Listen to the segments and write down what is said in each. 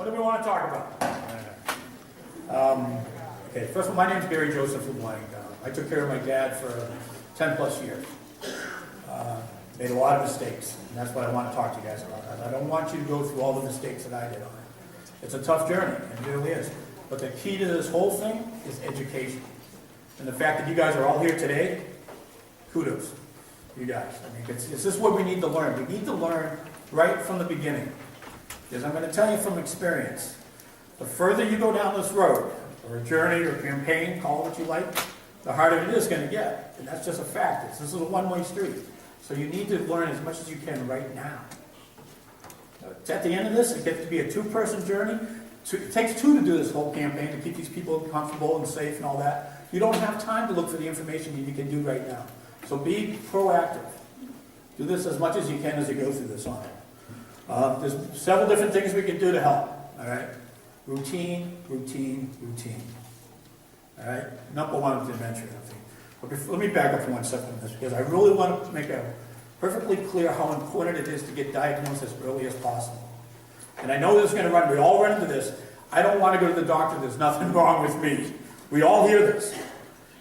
What do we want to talk about? Okay, first of all, my name is Barry Joseph LeBlanc. I took care of my dad for 10 plus years. Made a lot of mistakes, and that's what I want to talk to you guys about. I don't want you to go through all the mistakes that I did on it. It's a tough journey, it really is. But the key to this whole thing is education. And the fact that you guys are all here today, kudos, you guys. I mean, this is what we need to learn. We need to learn right from the beginning. Because I'm going to tell you from experience, the further you go down this road, or a journey or campaign, call it what you like, the harder it is going to get. And that's just a fact. This is a one-way street. So you need to learn as much as you can right now. At the end of this, it gets to be a two-person journey. It takes two to do this whole campaign, to keep these people comfortable and safe and all that. You don't have time to look for the information that you can do right now. So be proactive. Do this as much as you can as you go through this on it. There's several different things we can do to help. All right? Routine, routine, routine. All right? Number one is dementia, I think. But let me back up for 1 second on this, because I really want to make it perfectly clear how important it is to get diagnosed as early as possible. And I know this is going to run, we all run into this. I don't want to go to the doctor, there's nothing wrong with me. We all hear this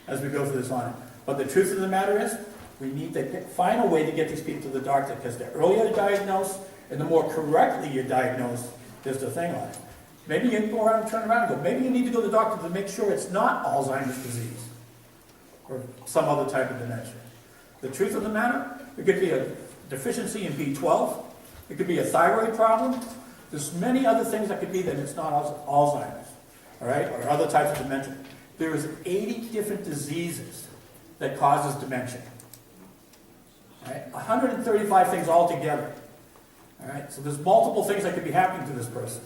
as we go through this on it. But the truth of the matter is, we need to find a way to get these people to the doctor, because the earlier you diagnose, and the more correctly you diagnose, is the thing on it. Maybe you can go around and turn around and go, maybe you need to go to the doctor to make sure it's not Alzheimer's disease, or some other type of dementia. The truth of the matter, it could be a deficiency in B12, it could be a thyroid problem, there's many other things that could be that it's not Alzheimer's, all right, or other types of dementia. There's 80 different diseases that causes dementia. All right? 135 things altogether. All right? So there's multiple things that could be happening to this person.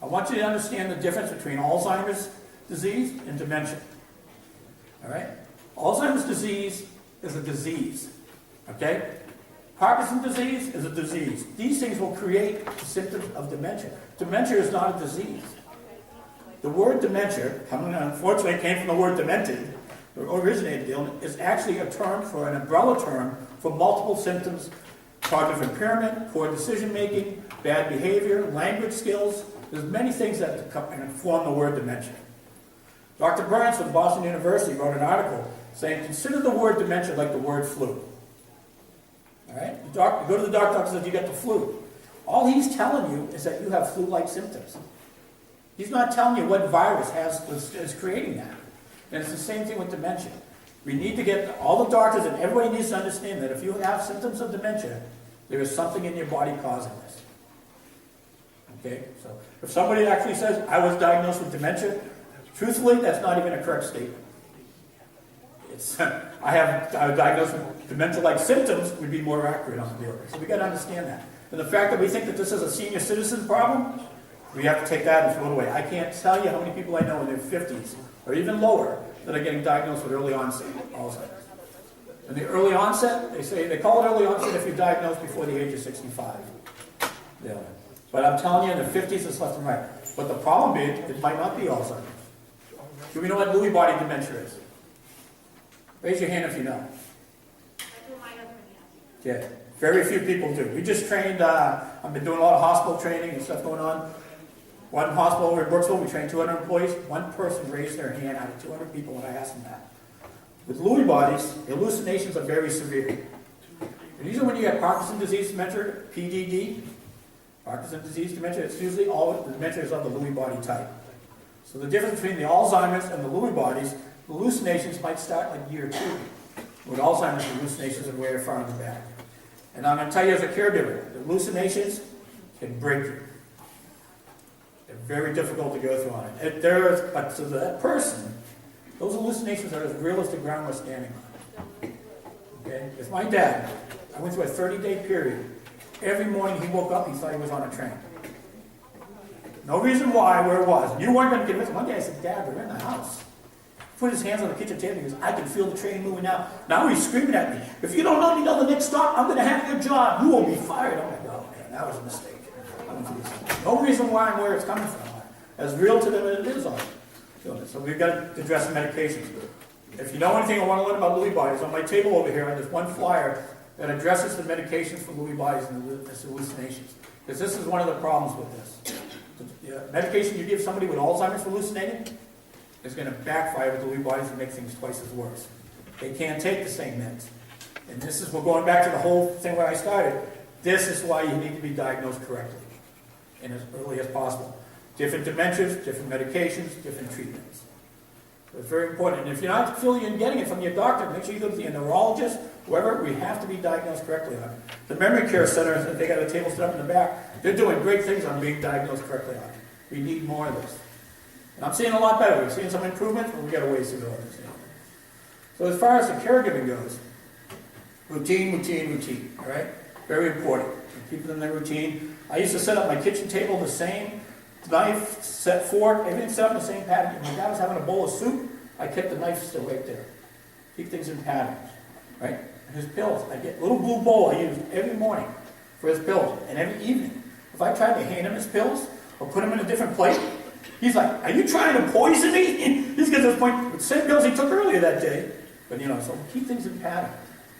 I want you to understand the difference between Alzheimer's disease and dementia. All right? Alzheimer's disease is a disease. Okay? Parkinson's disease is a disease. These things will create symptoms of dementia. Dementia is not a disease. The word dementia, unfortunately, came from the word demented, or originated, is actually a term for an umbrella term for multiple symptoms: cognitive impairment, poor decision-making, bad behavior, language skills. There's many things that form the word dementia. Dr. Burns from Boston University wrote an article saying, consider the word dementia like the word flu. All right? You go to the doctor and says you got the flu. All he's telling you is that you have flu-like symptoms. He's not telling you what virus is creating that. And it's the same thing with dementia. We need to get all the doctors, and everybody needs to understand that if you have symptoms of dementia, there is something in your body causing this. Okay? So if somebody actually says, I was diagnosed with dementia, truthfully, that's not even a correct statement. I was diagnosed with dementia-like symptoms would be more accurate on the deal. So we got to understand that. And the fact that we think that this is a senior citizen problem, we have to take that and throw it away. I can't tell you how many people I know in their 50s, or even lower, that are getting diagnosed with early onset Alzheimer's. And the early onset, they call it early onset if you're diagnosed before the age of 65. Yeah. But I'm telling you, in the 50s, it's left and right. But the problem is, it might not be Alzheimer's. Do we know what Lewy body dementia is? Raise your hand if you know. Yeah, very few people do. We just trained, I've been doing a lot of hospital training and stuff going on. One hospital over in Brooksville, we trained 200 employees. One person raised their hand out of 200 people when I asked them that. With Lewy bodies, the hallucinations are very severe. And usually when you have Parkinson's disease dementia, PDD, Parkinson's disease dementia, it's usually all the dementia is of the Lewy body type. So the difference between the Alzheimer's and the Lewy bodies, hallucinations might start like year 2. With Alzheimer's, hallucinations are way far in the back. And I'm going to tell you as a caregiver, the hallucinations can break you. They're very difficult to go through on it. But to that person, those hallucinations are as real as the ground we're standing on. Okay? With my dad, I went through a 30-day period. Every morning he woke up, he thought he was on a train. No reason why, where it was. You weren't going to convince him. One day I said, Dad, we're in the house. Put his hands on the kitchen table and he goes, I can feel the train moving now. Now he's screaming at me. If you don't let me know the next stop, I'm going to have your job. You will be fired. I'm like, oh man, that was a mistake. No reason why and where it's coming from. As real to them as it is on it. So we've got to address the medications. If you know anything or want to learn about Lewy bodies, on my table over here, there's one flyer that addresses the medications for Lewy bodies and the hallucinations. Because this is one of the problems with this. The medication you give somebody with Alzheimer's hallucinating is going to backfire with the Lewy bodies and make things twice as worse. They can't take the same meds. And this is, we're going back to the whole thing where I started. This is why you need to be diagnosed correctly and as early as possible. Different dementias, different medications, different treatments. So it's very important. And if you're not feeling you're getting it from your doctor, make sure you go to your neurologist, whoever. We have to be diagnosed correctly on it. The memory care centers, they got a table set up in the back. They're doing great things on being diagnosed correctly on it. We need more of this. And I'm seeing a lot better. We're seeing some improvements, but we got a ways to go. So as far as the caregiving goes, routine, routine, routine. All right? Very important. Keep them in their routine. I used to set up my kitchen table the same, knife, set fork, everything set up in the same pattern. If my dad was having a bowl of soup, I kept the knife still right there. Keep things in patterns. Right? And his pills. I get a little blue bowl I use every morning for his pills. And every evening, if I tried to hand him his pills or put him in a different plate, he's like, "Are you trying to poison me?" And he's getting to this point with the same pills he took earlier that day. But so keep things in pattern.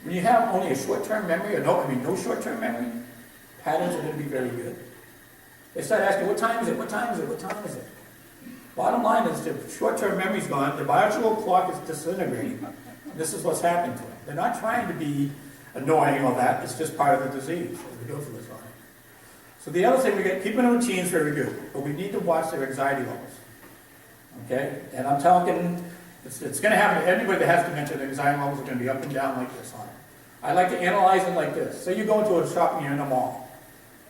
When you have only a short-term memory, or no short-term memory, patterns are going to be very good. They start asking, what time is it? What time is it? What time is it? Bottom line is the short-term memory's gone, the biological clock is disintegrating. This is what's happening to them. They're not trying to be annoying or that, it's just part of the disease as we go through this on. So the other thing, keeping a routine is very good, but we need to watch their anxiety levels. Okay? And I'm talking, it's going to happen to anybody that has dementia. The anxiety levels are going to be up and down like this on it. I like to analyze it like this. Say you go into a shop and you're in a mall.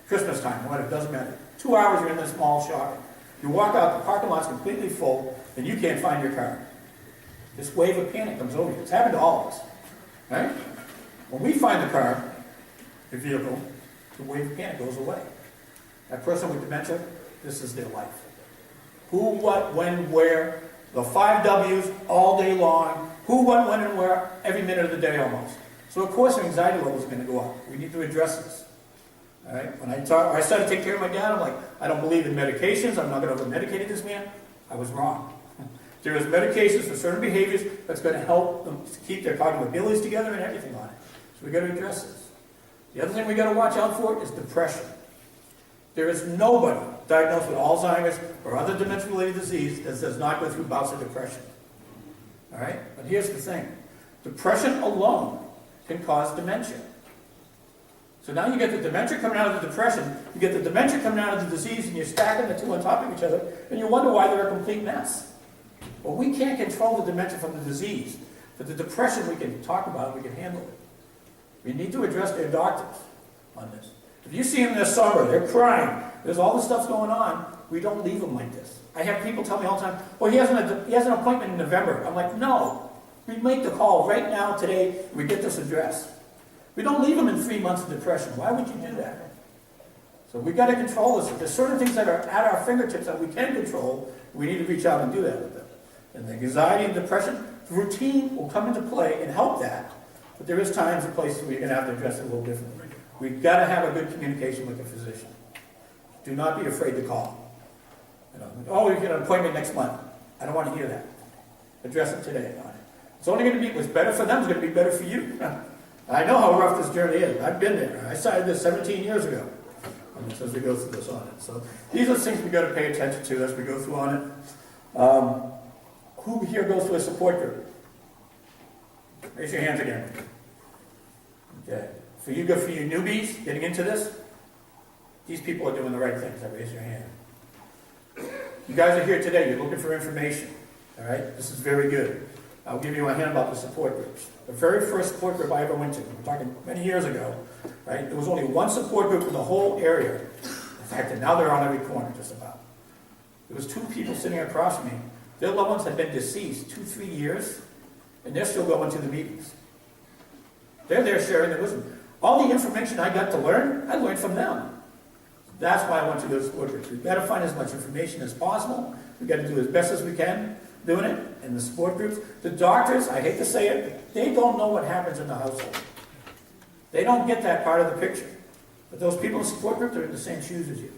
Christmas time, what, it doesn't matter. 2 hours you're in this mall shopping. You walk out, the parking lot's completely full, and you can't find your car. This wave of panic comes over you. It's happened to all of us. Right? When we find the car, the vehicle, the wave of panic goes away. That person with dementia, this is their life. Who, what, when, where, the 5 W's all day long. Who, what, when, and where, every minute of the day almost. So of course our anxiety levels are going to go up. We need to address this. All right? When I started to take care of my dad, I'm like, I don't believe in medications. I'm not going to over-medicate this man. I was wrong. There is medications for certain behaviors that's going to help them keep their cognitive abilities together and everything on it. So we got to address this. The other thing we got to watch out for is depression. There is nobody diagnosed with Alzheimer's or other dementia-related disease that does not go through bouts of depression. All right? But here's the thing. Depression alone can cause dementia. So now you get the dementia coming out of the depression, you get the dementia coming out of the disease, and you're stacking the two on top of each other, and you wonder why they're a complete mess. Well, we can't control the dementia from the disease, but the depression we can talk about, we can handle it. We need to address their doctors on this. If you see them this summer, they're crying, there's all this stuff going on, we don't leave them like this. I have people tell me all the time, well, he has an appointment in November. I'm like, no. We make the call right now, today, and we get this addressed. We don't leave them in 3 months of depression. Why would you do that? So we've got to control this. If there's certain things that are at our fingertips that we can control, we need to reach out and do that with them. And the anxiety and depression, the routine will come into play and help that. But there is times and places where you're going to have to address it a little differently. We've got to have a good communication with the physician. Do not be afraid to call. Oh, you get an appointment next month. I don't want to hear that. Address it today on it. It's only going to be, what's better for them is going to be better for you. I know how rough this journey is. I've been there. I started this 17 years ago. As we go through this on it. So these are the things we've got to pay attention to as we go through on it. Who here goes to a support group? Raise your hands again. Okay. For you newbies getting into this, these people are doing the right things. Raise your hand. You guys are here today. You're looking for information. All right? This is very good. I'll give you a hint about the support groups. The very first support group I ever went to, we're talking many years ago, right? There was only one support group in the whole area. In fact, now they're on every corner just about. There was 2 people sitting across from me. Their loved ones had been deceased 2-3 years, and they're still going to the meetings. They're there sharing their wisdom. All the information I got to learn, I learned from them. That's why I went to those support groups. We've got to find as much information as possible. We've got to do as best as we can doing it in the support groups. The doctors, I hate to say it, they don't know what happens in the household. They don't get that part of the picture. But those people in the support group, they're in the same shoes as you.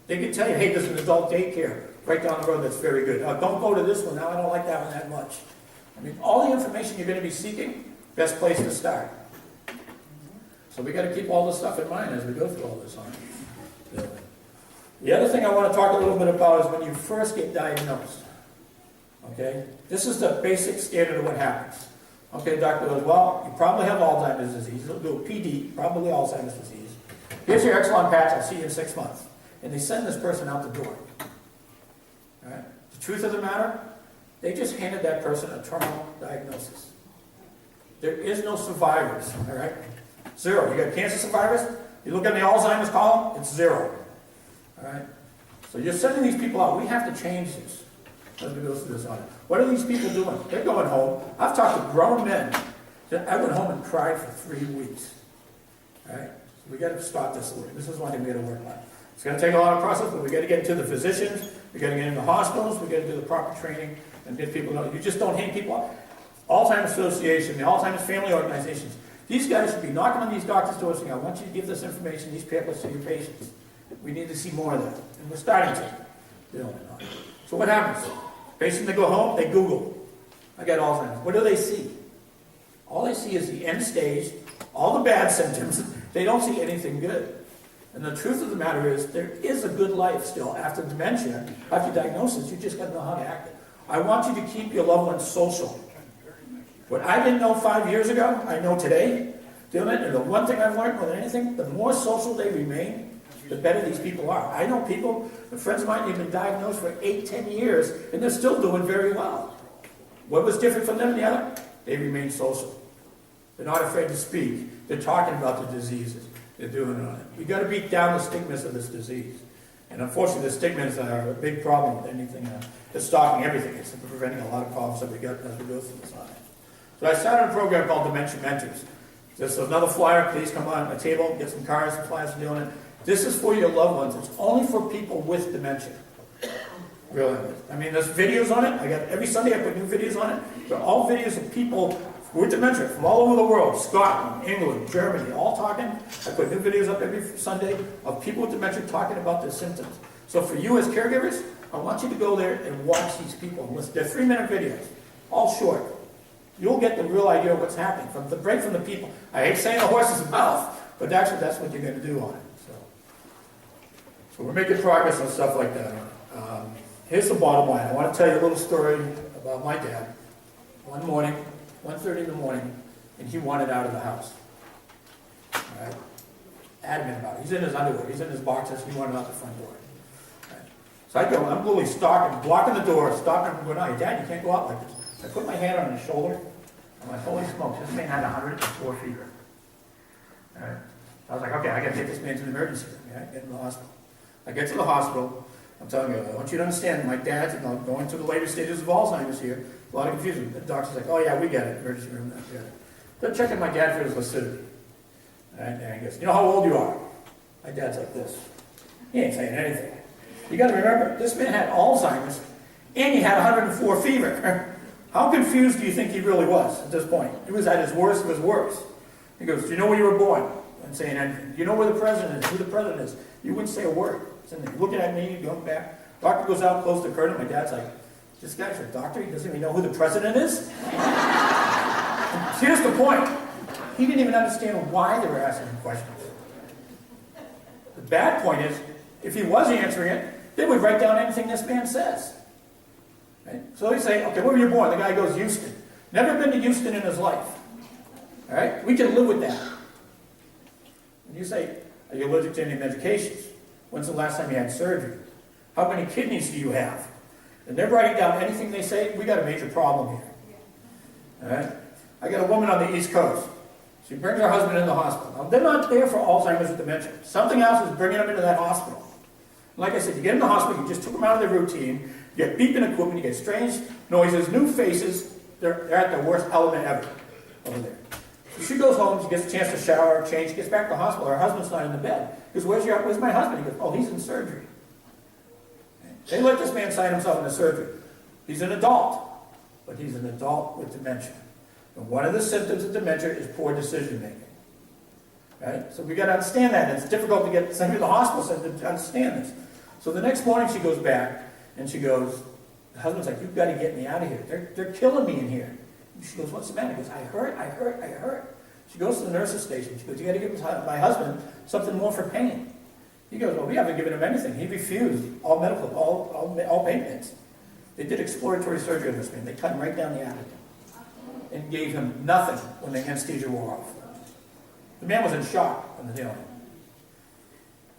They can tell you, hey, there's an adult daycare right down the road that's very good. Don't go to this one now, I don't like that one that much. I mean, all the information you're going to be seeking, best place to start. So we got to keep all this stuff in mind as we go through all this on. The other thing I want to talk a little bit about is when you first get diagnosed. Okay? This is the basic standard of what happens. Okay, doctor goes, well, you probably have Alzheimer's disease. They'll do a PD, probably Alzheimer's disease. Here's your Exelon patch. I'll see you in 6 months. And they send this person out the door. All right? The truth of the matter, they just handed that person a terminal diagnosis. There is no survivors. All right? Zero. You got cancer survivors? You look in the Alzheimer's column, it's 0. All right? So you're sending these people out. We have to change this. Let me go through this on it. What are these people doing? They're going home. I've talked to grown men. I went home and cried for 3 weeks. All right? So we got to stop this. This is one thing we got to work on. It's going to take a lot of process, but we got to get into the physicians. We got to get into hospitals. We got to do the proper training and get people know. You just don't hand people out. Alzheimer's Association, the Alzheimer's family organizations. These guys should be knocking on these doctors' doors saying, I want you to give this information, these pamphlets to your patients. We need to see more of that. And we're starting to. So what happens? Patients, they go home, they Google. I got Alzheimer's. What do they see? All they see is the end stage, all the bad symptoms. They don't see anything good. And the truth of the matter is, there is a good life still after dementia, after diagnosis. You just got to know how to act it. I want you to keep your loved ones social. What I didn't know 5 years ago, I know today. And the one thing I've learned more than anything, the more social they remain, the better these people are. I know people, friends of mine, who've been diagnosed for 8, 10 years, and they're still doing very well. What was different from them and the other? They remain social. They're not afraid to speak. They're talking about the diseases. They're doing it on it. We've got to beat down the stigmas of this disease. And unfortunately, the stigmas are a big problem with anything. It's stopping everything. It's preventing a lot of problems that we got as we go through this life. So I started a program called Dementia Mentors. This is another flyer. Please come on my table, get some cards and flyers for doing it. This is for your loved ones. It's only for people with dementia. Really. I mean, there's videos on it. I got every Sunday I put new videos on it. They're all videos of people with dementia from all over the world. Scotland, England, Germany, all talking. I put new videos up every Sunday of people with dementia talking about their symptoms. So for you as caregivers, I want you to go there and watch these people and listen. They're 3-minute videos, all short. You'll get the real idea of what's happening from the break from the people. I hate saying the horse's mouth, but actually that's what you're going to do on it. So we're making progress on stuff like that. Here's the bottom line. I want to tell you a little story about my dad. One morning, 1:30 in the morning, and he wanted out of the house. All right? Adamant about it. He's in his underwear. He's in his boxers. He wanted out the front door. All right? So I go, I'm literally stalking, blocking the door, stopping him, going, no, Dad, you can't go out like this. I put my hand on his shoulder. I'm like, holy smokes, this man had 104 fever. All right? I was like, okay, I got to take this man to the emergency room. Yeah? Get in the hospital. I get to the hospital. I'm telling you, I want you to understand, my dad's going through the later stages of Alzheimer's here. A lot of confusion. The doctor's like, oh yeah, we get it. Emergency room, we get it. They're checking my dad for his lucidity. And he goes, you know how old you are? My dad's like this. He ain't saying anything. You got to remember, this man had Alzheimer's, and he had 104 fever. How confused do you think he really was at this point? He was at his worst of his worst. He goes, do you know where you were born? I wasn't saying anything. Do you know where the president is? Who the president is? You wouldn't say a word. Looking at me, going back. Doctor goes out, closes the curtain. My dad's like, this guy's a doctor? He doesn't even know who the president is? Here's the point. He didn't even understand why they were asking him questions. The bad point is, if he was answering it, they would write down anything this man says. Right? So they say, okay, where were you born? The guy goes, Houston. Never been to Houston in his life. All right? We can live with that. And you say, are you allergic to any medications? When's the last time you had surgery? How many kidneys do you have? And they're writing down anything they say. We got a major problem here. All right? I got a woman on the East Coast. She brings her husband in the hospital. Now, they're not there for Alzheimer's or dementia. Something else is bringing them into that hospital. Like I said, you get in the hospital, you just took them out of their routine, you get beeping equipment, you get strange noises, new faces. They're at their worst element ever over there. So she goes home, she gets a chance to shower, change, gets back to the hospital. Her husband's not in the bed. He goes, where's my husband? He goes, oh, he's in surgery. They let this man sign himself into surgery. He's an adult, but he's an adult with dementia. And one of the symptoms of dementia is poor decision making. Right? So we got to understand that. And it's difficult to get somebody to the hospital to understand this. So the next morning she goes back and she goes, the husband's like, you've got to get me out of here. They're killing me in here. And she goes, what's the matter? He goes, I hurt. She goes to the nurse's station. She goes, you got to give my husband something more for pain. He goes, well, we haven't given him anything. He refused all medical, all pain meds. They did exploratory surgery on this man. They cut him right down the abdomen and gave him nothing when the anesthesia wore off. The man was in shock when they did it.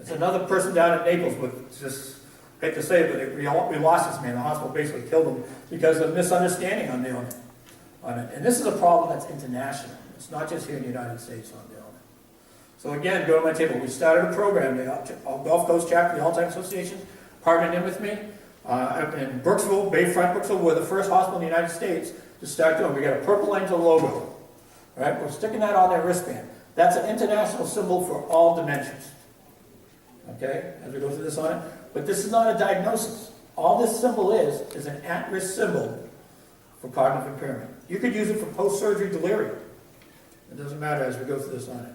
It's another person down in Naples with just, I hate to say it, but we lost this man. The hospital basically killed him because of misunderstanding on the on it. And this is a problem that's international. It's not just here in the United States on the on it. So again, go to my table. We started a program. The Gulf Coast chapter, the Alzheimer's Association, partnered in with me. In Brooksville, Bayfront, Brooksville, we're the first hospital in the United States to start doing. We got a purple angel logo. All right, we're sticking that on their wristband. That's an international symbol for all dementias. Okay, as we go through this on it. But this is not a diagnosis. All this symbol is an at-risk symbol for cognitive impairment. You could use it for post-surgery delirium. It doesn't matter as we go through this on it.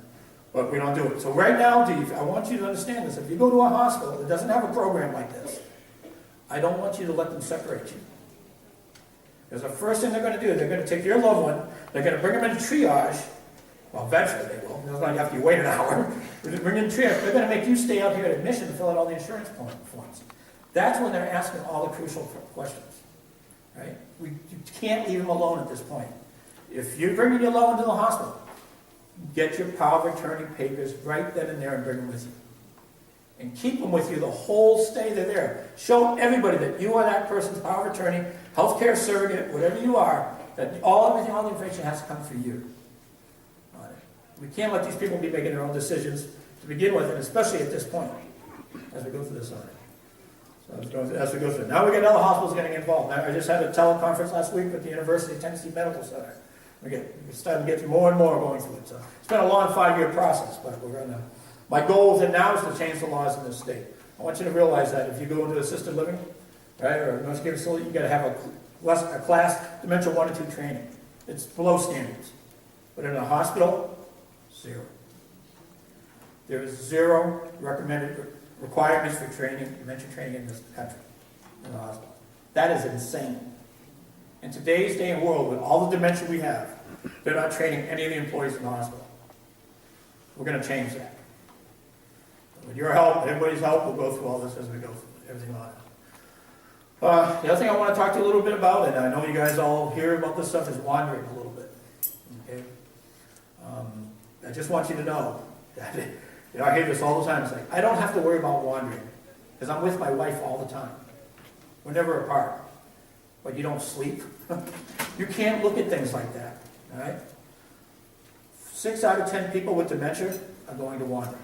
But we don't do it. So right now, Dave, I want you to understand this. If you go to a hospital that doesn't have a program like this, I don't want you to let them separate you. Because the first thing they're going to do, they're going to take your loved one, they're going to bring them into triage. Well, eventually they will. It's not after you wait an hour. They're going to bring in triage. They're going to make you stay out here at admission and fill out all the insurance forms. That's when they're asking all the crucial questions. Right? You can't leave them alone at this point. If you're bringing your loved one to the hospital, get your power of attorney papers right then and there and bring them with you. And keep them with you the whole stay they're there. Show everybody that you are that person's power of attorney, healthcare surrogate, whatever you are, that all the information has to come through you. We can't let these people be making their own decisions to begin with, and especially at this point, as we go through this on it. So as we go through. Now we get other hospitals getting involved. I just had a teleconference last week with the University of Tennessee Medical Center. We're starting to get more and more going through it. So it's been a long 5-year process, but we're going to. My goal now is to change the laws in this state. I want you to realize that if you go into assisted living, right, or a nursing care facility, you've got to have a class Dementia 1 and 2 training. It's below standards. But in a hospital, 0. There is 0 recommended requirements for training, dementia training in this country, in the hospital. That is insane. In today's day and world, with all the dementia we have, they're not training any of the employees in the hospital. We're going to change that. With your help, everybody's help, we'll go through all this as we go through everything on it. The other thing I want to talk to you a little bit about, and I know you guys all hear about this stuff, is wandering a little bit. Okay? I just want you to know that, I hear this all the time. It's like, I don't have to worry about wandering because I'm with my wife all the time. We're never apart. But you don't sleep. You can't look at things like that. All right? 6 out of 10 people with dementia are going to wander.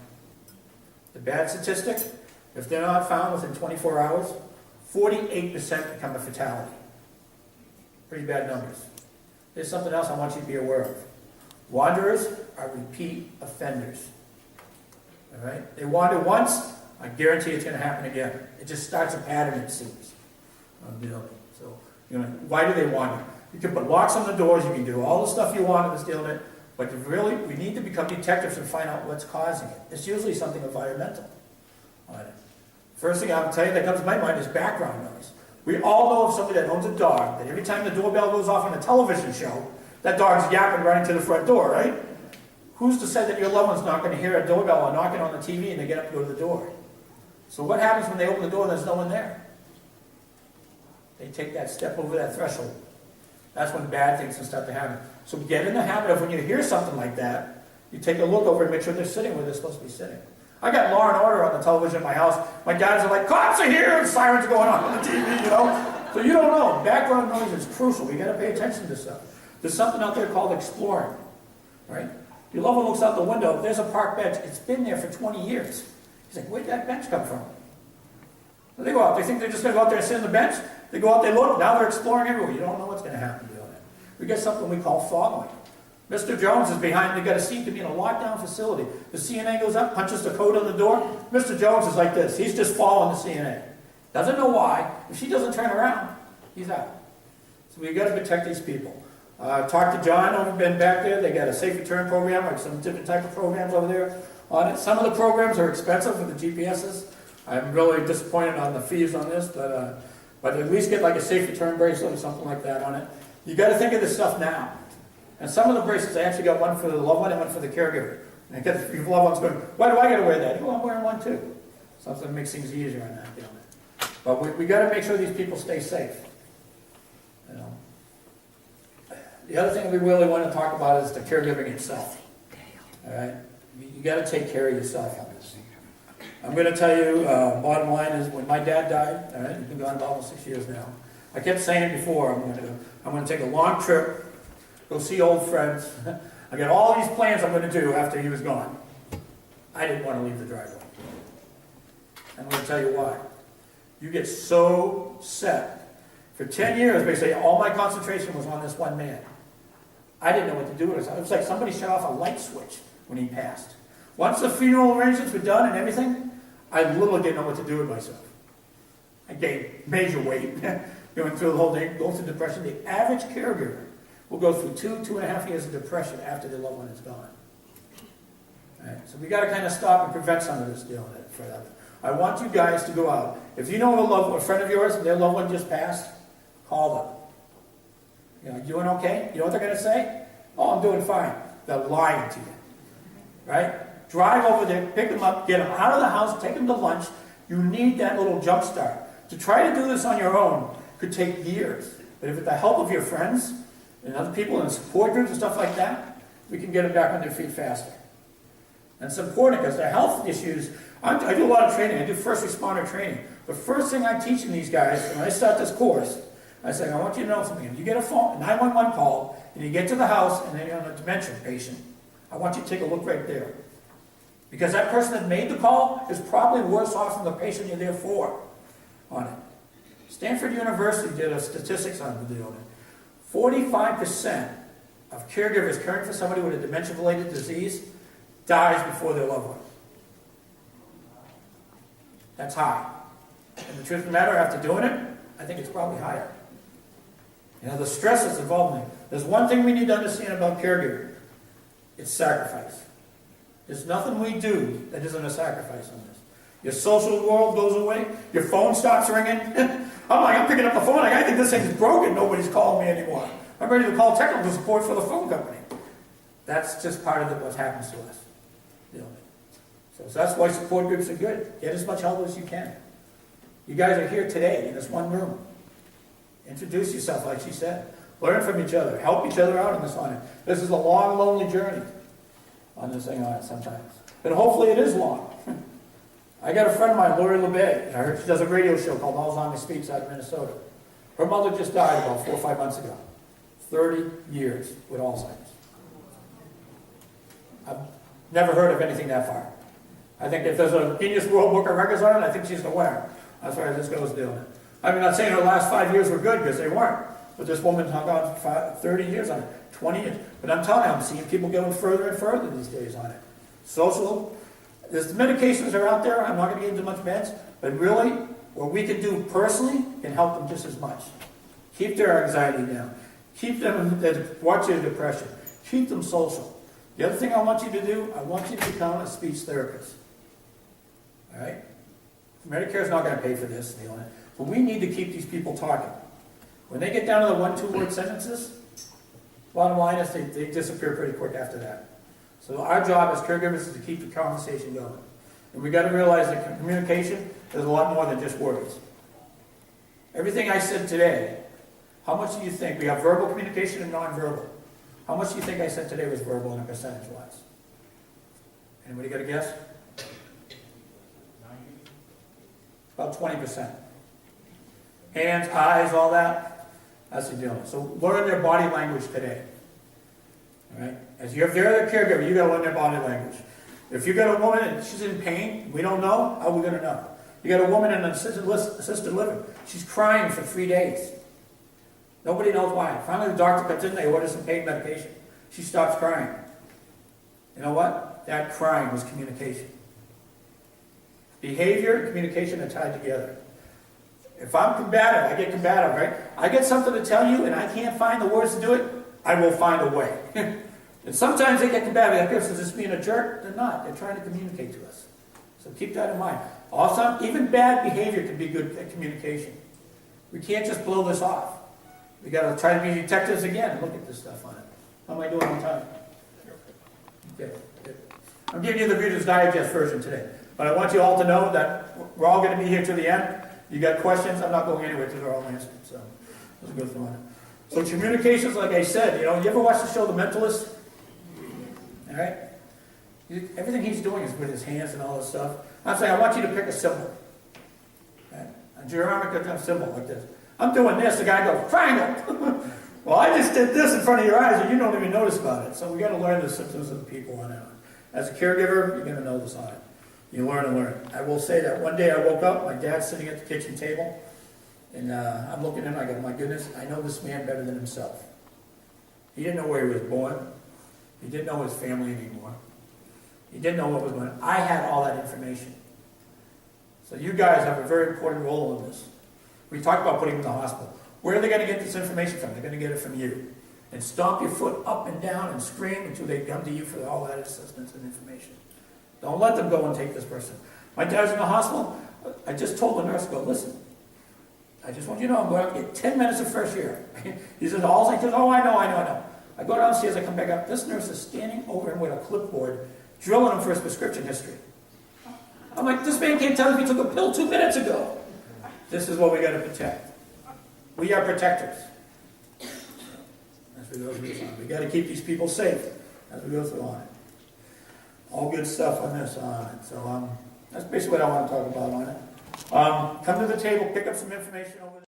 The bad statistic, if they're not found within 24 hours, 48% become a fatality. Pretty bad numbers. There's something else I want you to be aware of. Wanderers are repeat offenders. All right? They wander once, I guarantee it's going to happen again. It just starts a pattern, it seems. So, why do they wander? You can put locks on the doors, you can do all the stuff you want in this deal with it, but really, we need to become detectives and find out what's causing it. It's usually something environmental. First thing I'll tell you that comes to my mind is background noise. We all know of somebody that owns a dog, that every time the doorbell goes off on a television show, that dog's yapping running to the front door, right? Who's to say that your loved one's not going to hear a doorbell or knocking on the TV and they get up to go to the door? So what happens when they open the door and there's no one there? They take that step over that threshold. That's when bad things can start to happen. So get in the habit of when you hear something like that, you take a look over and make sure they're sitting where they're supposed to be sitting. I got Law and Order on the television in my house. My guys are like, cops are here, and sirens are going on the TV, So you don't know. Background noise is crucial. We got to pay attention to stuff. There's something out there called exploring, right? Your loved one looks out the window. There's a park bench. It's been there for 20 years. He's like, where'd that bench come from? So they go out. They think they're just going to go out there and sit on the bench. They go out, they look. Now they're exploring everywhere. You don't know what's going to happen doing it. We get something we call following. Mr. Jones is behind. They got a seat to be in a lockdown facility. The CNA goes up, punches the code on the door. Mr. Jones is like this. He's just following the CNA. Doesn't know why. If she doesn't turn around, he's out. So we've got to protect these people. Talk to John over been back there. They got a safe return program, like some different type of programs over there on it. Some of the programs are expensive for the GPSs. I'm really disappointed on the fees on this, but at least get like a safe return bracelet or something like that on it. You got to think of this stuff now. And some of the bracelets, I actually got one for the loved one and one for the caregiver. And I get your loved one's going, why do I got to wear that? Well, I'm wearing one too. Something that makes things easier on that deal. But we got to make sure these people stay safe. You know. The other thing we really want to talk about is the caregiving itself. All right, you got to take care of yourself on this. I'm going to tell you, bottom line is when my dad died, all right, he's been gone about almost 6 years now. I kept saying before, I'm going to take a long trip, go see old friends. I got all these plans I'm going to do after he was gone. I didn't want to leave the driveway. I'm going to tell you why. You get so set. For 10 years, basically, all my concentration was on this one man. I didn't know what to do with it. It was like somebody shut off a light switch when he passed. Once the funeral arrangements were done and everything, I literally didn't know what to do with myself. I gained major weight, going through the whole day, going through depression. The average caregiver will go through 2.5 years of depression after their loved one is gone. All right, so we got to kind of stop and prevent some of this deal for that. I want you guys to go out. If you know a friend of yours, their loved one just passed, call them. You know, doing okay? You know what they're going to say? Oh, I'm doing fine. They're lying to you. Right? Drive over there, pick them up, get them out of the house, take them to lunch. You need that little jump start. To try to do this on your own could take years. But if with the help of your friends and other people in support groups and stuff like that, we can get them back on their feet faster. And it's important because their health issues, I do a lot of training. I do first responder training. The first thing I'm teaching these guys when I start this course, I say, I want you to know something. If you get a 911 call, and you get to the house, and then you're on a dementia patient, I want you to take a look right there. Because that person that made the call is probably worse off than the patient you're there for on it. Stanford University did a statistics on the deal. 45% of caregivers caring for somebody with a dementia-related disease dies before their loved one. That's high. And the truth of the matter, after doing it, I think it's probably higher. You know, the stress that's involved in it. There's one thing we need to understand about caregiving. It's sacrifice. There's nothing we do that isn't a sacrifice on this. Your social world goes away. Your phone stops ringing. I'm picking up the phone. I think this thing's broken. Nobody's calling me anymore. I'm ready to call technical support for the phone company. That's just part of what happens to us. You know. So that's why support groups are good. Get as much help as you can. You guys are here today in this one room. Introduce yourself, like she said. Learn from each other. Help each other out on this on it. This is a long, lonely journey on this thing on it sometimes. But hopefully it is long. I got a friend of mine, Lori LeBay. I heard she does a radio show called Alzheimer's Speaks out of Minnesota. Her mother just died about 4 or 5 months ago. 30 years with Alzheimer's. I've never heard of anything that far. I think if there's a Guinness World Book of Records on it, I think she's the winner. As far as this goes doing it. I'm not saying her last 5 years were good, because they weren't. But this woman hung on 30 years on it, 20 years. But I'm telling you, I'm seeing people going further and further these days on it. Social, there's medications are out there. I'm not going to get into much meds. But really, what we can do personally can help them just as much. Keep their anxiety down. Keep them, watch their depression. Keep them social. The other thing I want you to do, I want you to become a speech therapist. All right? Medicare is not going to pay for this, but we need to keep these people talking. When they get down to the 1-2 word sentences, bottom line is they disappear pretty quick after that. So our job as caregivers is to keep the conversation going. And we got to realize that communication is a lot more than just words. Everything I said today, how much do you think? We have verbal communication and nonverbal. How much do you think I said today was verbal in a percentage-wise? Anybody got a guess? About 20%. Hands, eyes, all that. That's the deal. So learn their body language today. All right? As if they're the caregiver, you got to learn their body language. If you got a woman and she's in pain, we don't know, how are we going to know? You got a woman in assisted living. She's crying for 3 days. Nobody knows why. Finally, the doctor comes in, they order some pain medication. She stops crying. You know what? That crying was communication. Behavior and communication are tied together. If I'm combative, I get combative, right? I get something to tell you and I can't find the words to do it, I will find a way. And sometimes they get combative. That person's just being a jerk. They're not. They're trying to communicate to us. So keep that in mind. Also, even bad behavior can be good at communication. We can't just blow this off. We got to try to be detectives again and look at this stuff on it. How am I doing on time? Okay. Good. I'm giving you the Reader's Digest version today. But I want you all to know that we're all going to be here to the end. You got questions, I'm not going anywhere till they're all answered. So let's go through it. So communications, like I said, you ever watch the show The Mentalist? All right? Everything he's doing is with his hands and all this stuff. I'm saying, I want you to pick a symbol. Okay? A geometric symbol like this. I'm doing this, the guy goes, triangle! Well, I just did this in front of your eyes and you don't even notice about it. So we got to learn the symptoms of the people on it. As a caregiver, you're going to know this on it. You learn and learn. I will say that one day I woke up, my dad's sitting at the kitchen table, and I'm looking at him, I go, my goodness, I know this man better than himself. He didn't know where he was born. He didn't know his family anymore. He didn't know what was going on. I had all that information. So you guys have a very important role in this. We talked about putting him in the hospital. Where are they going to get this information from? They're going to get it from you. And stomp your foot up and down and scream until they come to you for all that assistance and information. Don't let them go and take this person. My dad's in the hospital. I just told the nurse, go, listen, I just want you to know I'm going to get 10 minutes of fresh air. He says, all I said, oh, I know. I go downstairs, I come back up. This nurse is standing over him with a clipboard, drilling him for his prescription history. I'm like, this man can't tell if he took a pill 2 minutes ago. This is what we got to protect. We are protectors. As we go through this on. We got to keep these people safe as we go through on it. All good stuff on this on it. So that's basically what I want to talk about on it. Come to the table, pick up some information over there.